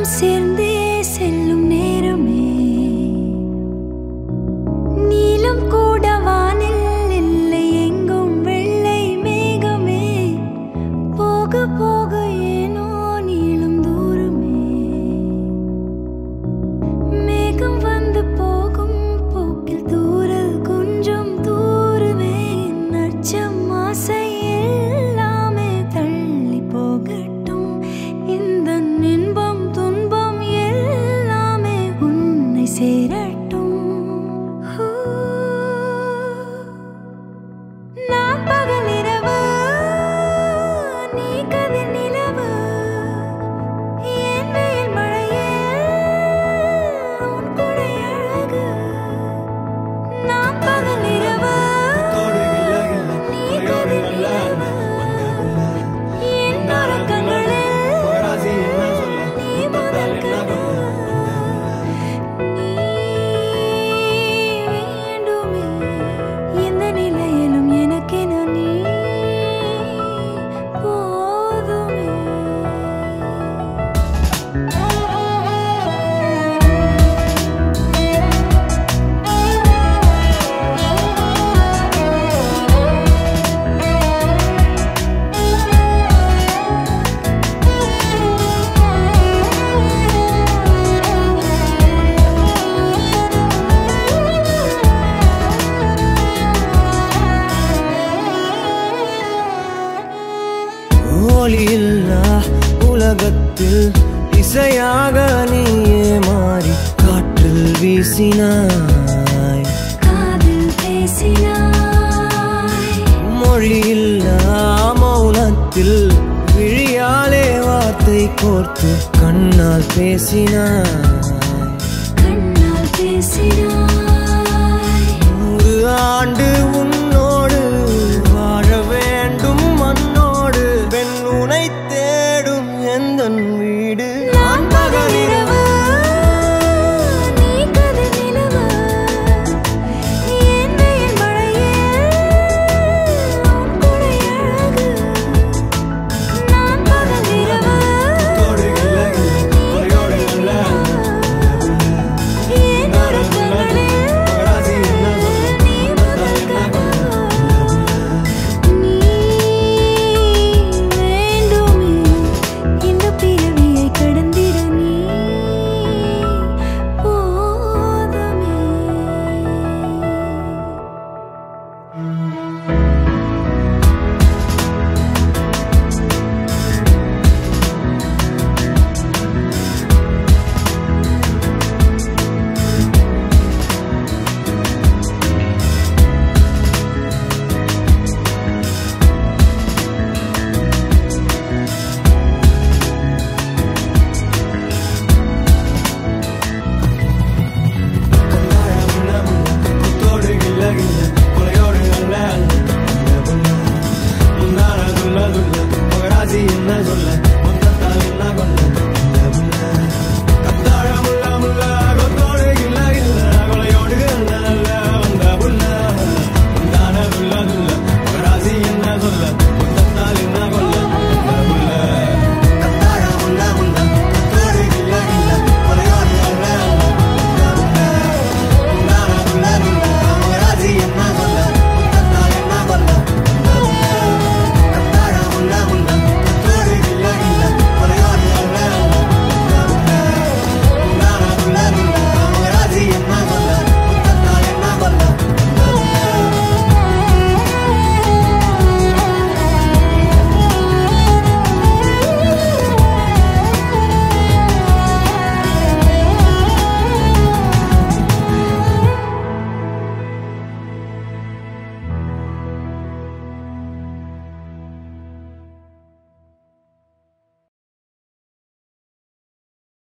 நாம் சேர்ந்தே செல்லும் நேரமே நீலம் கூட வானில் இல்லை எங்கும் வெள்ளை மேகமே போக போக ஏனோ நீளும் தூரமே மேகம் வந்து போகும் போக்கில் தூரல் கொஞ்சம் தூரமே நச்சம் ஆசை எல்லாமே தள்ளி போகட்டும் இந்த இன்பம் துன்பம் எல்லாமே உன்னை சேரட்டும் நான் பகல் இரவு நீ கதிர் நிலவு என் வெயில் மழையே உன் கொடை அழகு நான் பகல் இரவு நீ கதிர் நிலவு என் உறக்கங்களில் நீ முதல் கனவு நீ வேண்டுமே எந்த நிலையிலும் எனக்கென நீ போதுமே ஒளியில்லா உலகத்தில் இசையாக நீயே மாறி காற்றில் வீசினாய் காதில் பேசினாய் மொழியில்லா மௌனத்தில் விழியாலே வார்த்தை கோர்த்து கண்ணால் பேசினாய் கண்ணால் பேசினாய் 100 ஆண்டு உன்